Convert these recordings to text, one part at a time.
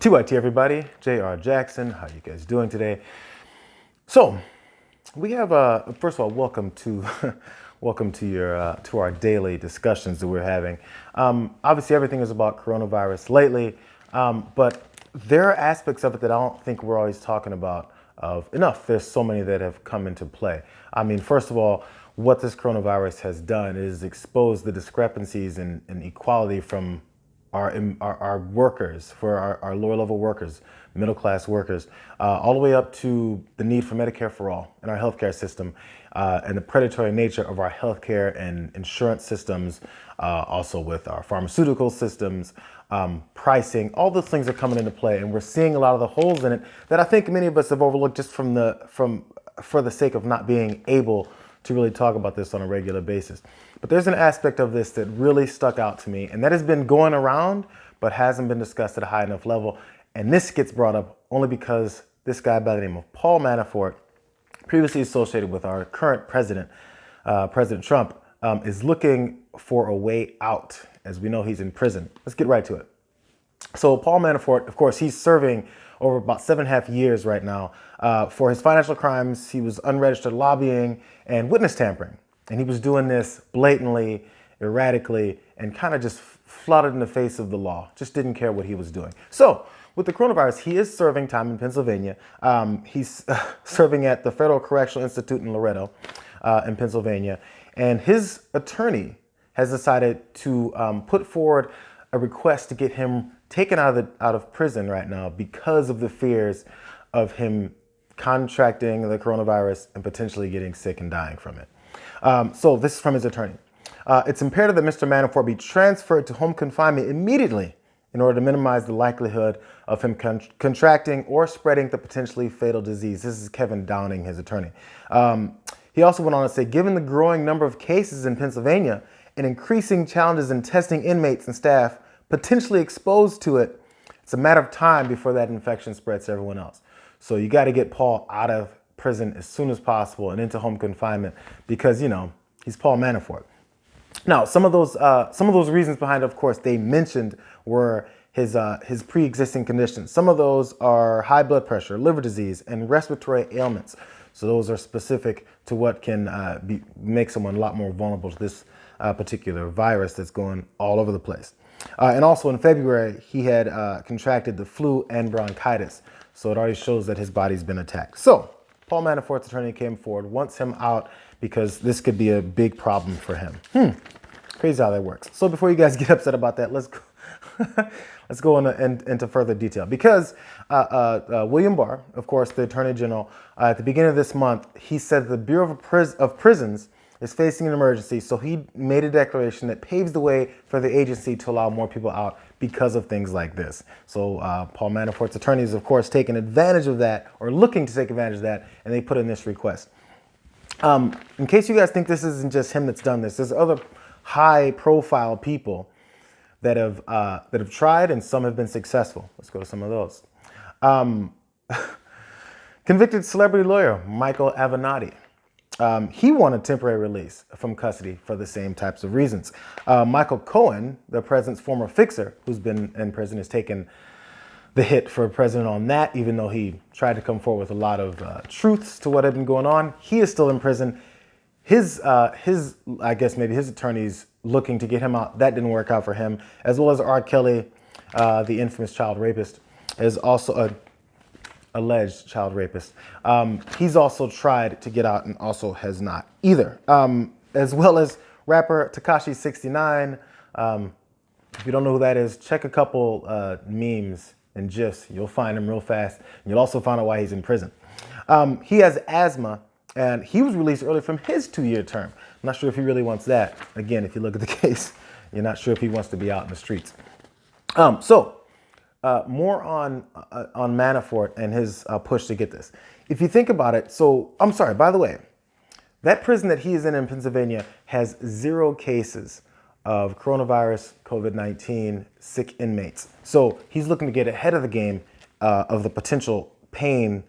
TYT everybody, Jayar Jackson, how you guys doing today? So we have first of all, welcome to welcome to your to our daily discussions that we're having. Obviously, everything is about coronavirus lately, but there are aspects of it that I don't think we're always talking about enough. There's so many that have come into play. I mean, first of all, what this coronavirus has done is expose the discrepancies in equality from our workers, for our lower level workers, middle class workers, all the way up to the need for Medicare for all in our healthcare system, and the predatory nature of our healthcare and insurance systems, also with our pharmaceutical systems, pricing. All those things are coming into play, and we're seeing a lot of the holes in it that I think many of us have overlooked just for the sake of not being able to really talk about this on a regular basis. But there's an aspect of this that really stuck out to me, and that has been going around, but hasn't been discussed at a high enough level. And this gets brought up only because this guy by the name of Paul Manafort, previously associated with our current president, President Trump, is looking for a way out. As we know, he's in prison. Let's get right to it. So Paul Manafort, of course, he's serving over about 7.5 years right now for his financial crimes. He was unregistered lobbying and witness tampering. And he was doing this blatantly, erratically, and kind of just flouted in the face of the law. Just didn't care what he was doing. So with the coronavirus, he is serving time in Pennsylvania. He's serving at the Federal Correctional Institute in Loretto in Pennsylvania. And his attorney has decided to put forward a request to get him taken out of prison right now because of the fears of him contracting the coronavirus and potentially getting sick and dying from it. So this is from his attorney. It's imperative that Mr. Manafort be transferred to home confinement immediately in order to minimize the likelihood of him contracting or spreading the potentially fatal disease. This is Kevin Downing, his attorney. He also went on to say, given the growing number of cases in Pennsylvania and increasing challenges in testing inmates and staff potentially exposed to it, it's a matter of time before that infection spreads to everyone else. So you got to get Paul out of prison as soon as possible and into home confinement because, you know, he's Paul Manafort. Now, some of those reasons behind it, of course, they mentioned were his pre-existing conditions. Some of those are high blood pressure, liver disease, and respiratory ailments. So those are specific to what can make someone a lot more vulnerable to this particular virus that's going all over the place. And also in February, he had contracted the flu and bronchitis. So it already shows that his body's been attacked. So Paul Manafort's attorney came forward, wants him out because this could be a big problem for him. Crazy how that works. So before you guys get upset about that, let's go into further detail. Because William Barr, of course, the Attorney General, at the beginning of this month, he said the Bureau of Prisons is facing an emergency. So he made a declaration that paves the way for the agency to allow more people out because of things like this. So Paul Manafort's attorney is, of course, taking advantage of that or looking to take advantage of that. And they put in this request. In case you guys think this isn't just him that's done this, there's other high profile people that have tried, and some have been successful. Let's go to some of those. Convicted celebrity lawyer Michael Avenatti. He wanted temporary release from custody for the same types of reasons. Michael Cohen, the president's former fixer, who's been in prison, has taken the hit for president on that, even though he tried to come forward with a lot of truths to what had been going on. He is still in prison. I guess maybe his attorneys looking to get him out. That didn't work out for him, as well as R. Kelly, the infamous child rapist, is also an alleged child rapist. He's also tried to get out and also has not either. As well as rapper Takashi 69. If you don't know who that is, check a couple memes and GIFs. You'll find him real fast. And you'll also find out why he's in prison. He has asthma. And he was released early from his 2-year term. I'm not sure if he really wants that. Again, if you look at the case, you're not sure if he wants to be out in the streets. More on Manafort and his push to get this. If you think about it, I'm sorry, by the way, that prison that he is in Pennsylvania has 0 cases of coronavirus, COVID-19, sick inmates. So he's looking to get ahead of the game of the potential pain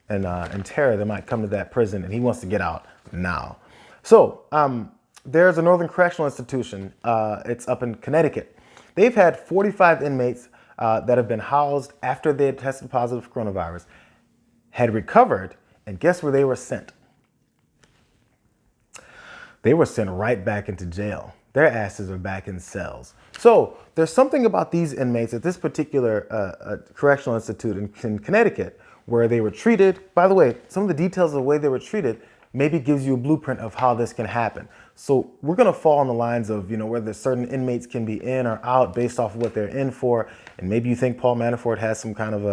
and terror that might come to that prison, and he wants to get out now. So there's a Northern Correctional Institution. It's up in Connecticut. They've had 45 inmates that have been housed after they had tested positive for coronavirus had recovered, and guess where they were sent? They were sent right back into jail. Their asses are back in cells. So there's something about these inmates at this particular correctional institute in Connecticut where they were treated. By the way, some of the details of the way they were treated maybe gives you a blueprint of how this can happen. So we're going to fall on the lines of, whether certain inmates can be in or out based off of what they're in for. And maybe you think Paul Manafort has some kind of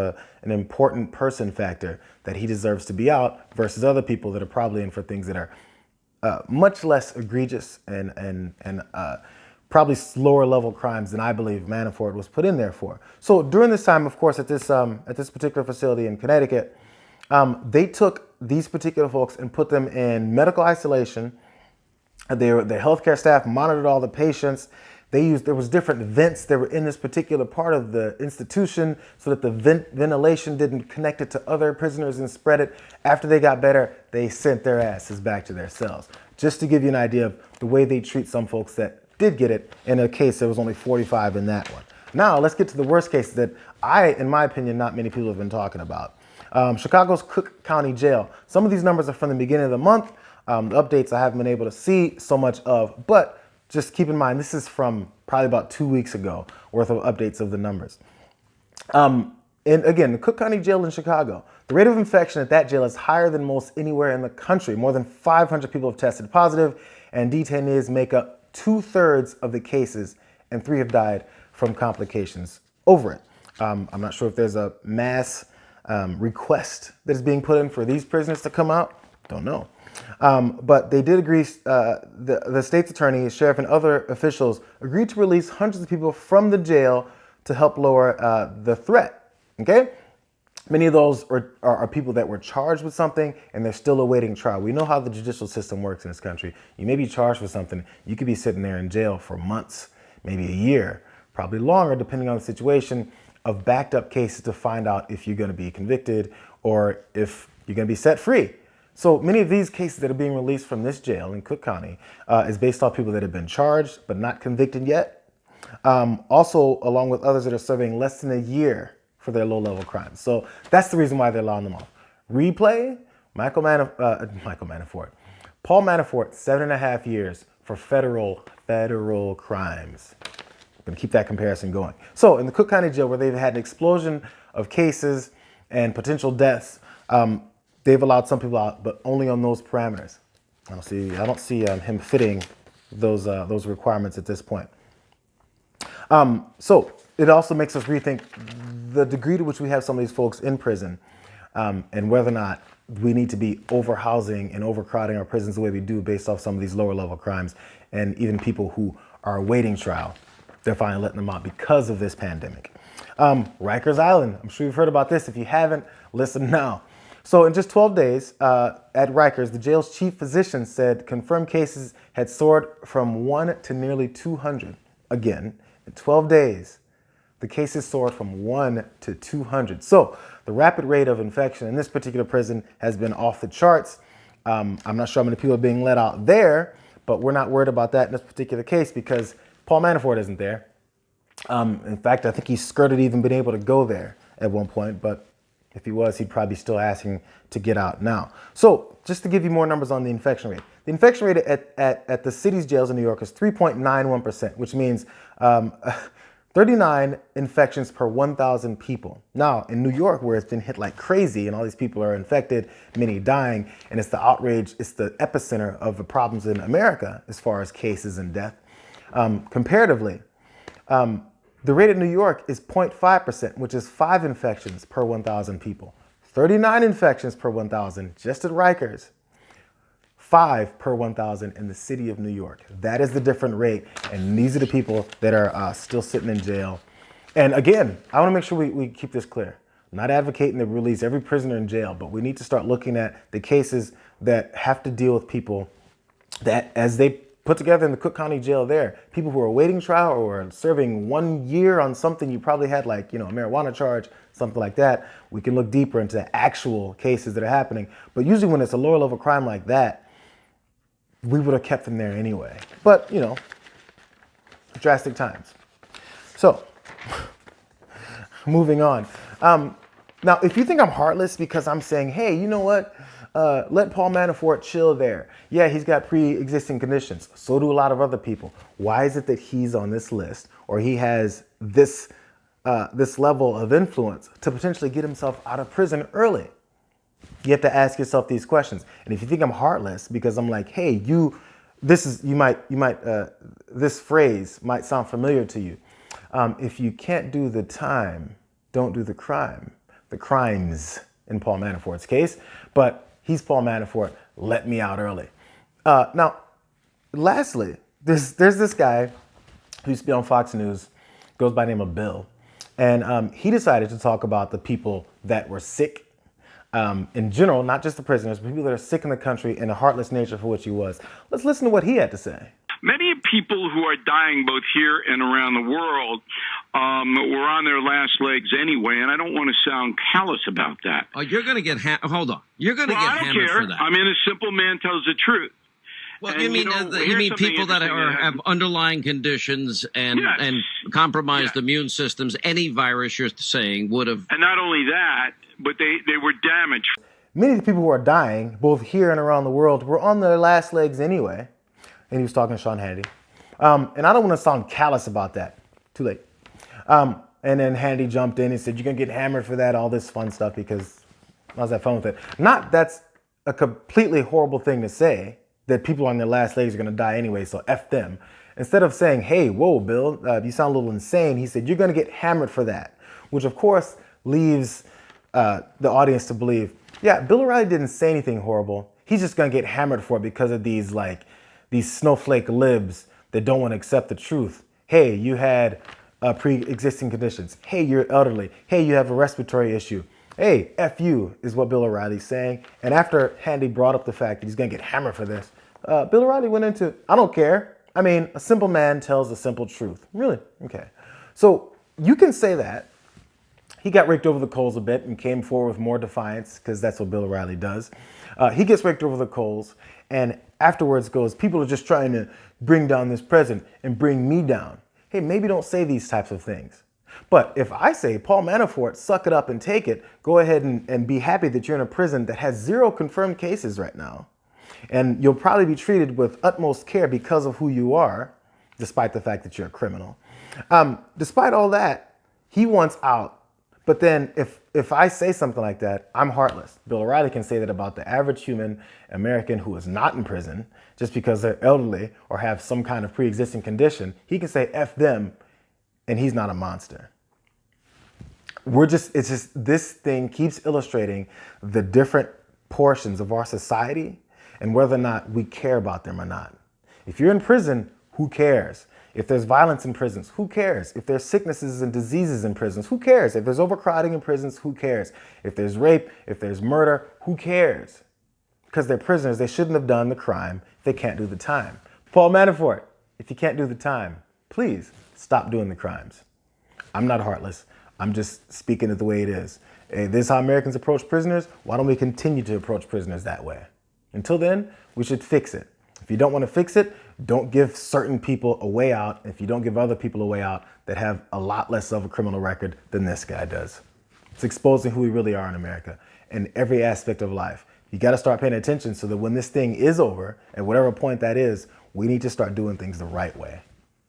an important person factor that he deserves to be out versus other people that are probably in for things that are much less egregious and probably lower level crimes than I believe Manafort was put in there for. So during this time, of course, at this particular facility in Connecticut, they took these particular folks and put them in medical isolation. The healthcare staff monitored all the patients. There was different vents that were in this particular part of the institution so that the ventilation didn't connect it to other prisoners and spread it. After they got better, they sent their asses back to their cells. Just to give you an idea of the way they treat some folks that did get it. In a case, there was only 45 in that one. Now, let's get to the worst case that in my opinion, not many people have been talking about. Chicago's Cook County Jail. Some of these numbers are from the beginning of the month. The updates I haven't been able to see so much of, but just keep in mind, this is from probably about 2 weeks ago worth of updates of the numbers. And again, the Cook County Jail in Chicago, the rate of infection at that jail is higher than most anywhere in the country. More than 500 people have tested positive, and detainees make up 2/3 of the cases, and 3 have died from complications over it. I'm not sure if there's a mass request that is being put in for these prisoners to come out. Don't know. But they did agree, the state's attorney, sheriff, and other officials agreed to release hundreds of people from the jail to help lower the threat, okay? Many of those are people that were charged with something and they're still awaiting trial. We know how the judicial system works in this country. You may be charged with something, you could be sitting there in jail for months, maybe a year, probably longer depending on the situation, of backed up cases to find out if you're gonna be convicted or if you're gonna be set free. So many of these cases that are being released from this jail in Cook County is based off people that have been charged but not convicted yet. Also, along with others that are serving less than a year for their low-level crimes. So that's the reason why they're allowing them off. Replay, Paul Manafort, 7.5 years for federal crimes. I'm gonna keep that comparison going. So in the Cook County Jail, where they've had an explosion of cases and potential deaths, they've allowed some people out, but only on those parameters. I don't see him fitting those requirements at this point. So it also makes us rethink the degree to which we have some of these folks in prison, and whether or not we need to be overhousing and overcrowding our prisons the way we do based off some of these lower level crimes, and even people who are awaiting trial. They're finally letting them out because of this pandemic. Rikers Island, I'm sure you've heard about this. If you haven't, listen now. So in just 12 days at Rikers, the jail's chief physician said confirmed cases had soared from 1 to nearly 200. Again, in 12 days, the cases soared from 1 to 200. So the rapid rate of infection in this particular prison has been off the charts. I'm not sure how many people are being let out there, but we're not worried about that in this particular case because Paul Manafort isn't there. In fact, I think he skirted even being able to go there at one point, but if he was, he'd probably be still asking to get out now. So just to give you more numbers on the infection rate. The infection rate at the city's jails in New York is 3.91%, which means 39 infections per 1,000 people. Now, in New York, where it's been hit like crazy and all these people are infected, many dying, and it's the outrage, it's the epicenter of the problems in America as far as cases and death. Comparatively, the rate in New York is 0.5%, which is 5 infections per 1,000 people. 39 infections per 1,000 just at Rikers. 5 per 1,000 in the city of New York. That is the different rate. And these are the people that are still sitting in jail. And again, I want to make sure we keep this clear. I'm not advocating to release every prisoner in jail, but we need to start looking at the cases that have to deal with people that, as they put together in the Cook County Jail there, people who are awaiting trial or are serving 1 year on something you probably had, like, a marijuana charge, something like that. We can look deeper into actual cases that are happening. But usually when it's a lower level crime like that, we would have kept them there anyway. But, drastic times. So moving on. Now, if you think I'm heartless because I'm saying, hey, you know what? Let Paul Manafort chill there. Yeah, he's got pre-existing conditions. So do a lot of other people. Why is it that he's on this list, or he has this level of influence to potentially get himself out of prison early? You have to ask yourself these questions. And if you think I'm heartless because I'm like, hey, this phrase might sound familiar to you. If you can't do the time, don't do the crime. The crimes in Paul Manafort's case, but he's Paul Manafort. Let me out early. Now, lastly, there's this guy who used to be on Fox News, goes by the name of Bill, and he decided to talk about the people that were sick in general, not just the prisoners, but people that are sick in the country and the heartless nature for which he was. Let's listen to what he had to say. Many people who are dying both here and around the world were on their last legs anyway, and I don't want to sound callous about that. Oh, you're going to get hold on. You're going to get hammered for that. I mean, a simple man tells the truth. Well, you mean people that have underlying conditions and compromised immune systems? Any virus you're saying would have. And not only that, but they were damaged. Many of the people who are dying, both here and around the world, were on their last legs anyway. And he was talking to Sean Hannity. And I don't want to sound callous about that. Too late. And then Hannity jumped in and said, you're going to get hammered for that, all this fun stuff, because I was having fun with it. Not that's a completely horrible thing to say, that people on their last legs are going to die anyway, so F them. Instead of saying, hey, whoa, Bill, you sound a little insane, he said, you're going to get hammered for that, which of course leaves the audience to believe, yeah, Bill O'Reilly didn't say anything horrible. He's just going to get hammered for it because of these snowflake libs that don't want to accept the truth. Hey, you had pre-existing conditions. Hey, you're elderly. Hey, you have a respiratory issue. Hey, F you is what Bill O'Reilly's saying. And after Hannity brought up the fact that he's going to get hammered for this, Bill O'Reilly went into, I don't care. I mean, a simple man tells a simple truth. Really? Okay. So you can say that. He got raked over the coals a bit and came forward with more defiance, because that's what Bill O'Reilly does. He gets raked over the coals and afterwards goes, people are just trying to bring down this president and bring me down. Hey, maybe don't say these types of things. But if I say, Paul Manafort, suck it up and take it, go ahead and be happy that you're in a prison that has 0 confirmed cases right now. And you'll probably be treated with utmost care because of who you are, despite the fact that you're a criminal. Despite all that, he wants out. But then if I say something like that, I'm heartless. Bill O'Reilly can say that about the average human American who is not in prison just because they're elderly or have some kind of pre-existing condition. He can say F them, and he's not a monster. This thing keeps illustrating the different portions of our society and whether or not we care about them or not. If you're in prison, who cares? If there's violence in prisons, who cares? If there's sicknesses and diseases in prisons, who cares? If there's overcrowding in prisons, who cares? If there's rape, if there's murder, who cares? Because they're prisoners, they shouldn't have done the crime if they can't do the time. Paul Manafort, if you can't do the time, please stop doing the crimes. I'm not heartless. I'm just speaking it the way it is. Hey, this is how Americans approach prisoners. Why don't we continue to approach prisoners that way? Until then, we should fix it. If you don't want to fix it, don't give certain people a way out. If you don't give other people a way out that have a lot less of a criminal record than this guy does. It's exposing who we really are in America in every aspect of life. You got to start paying attention so that when this thing is over, at whatever point that is, we need to start doing things the right way.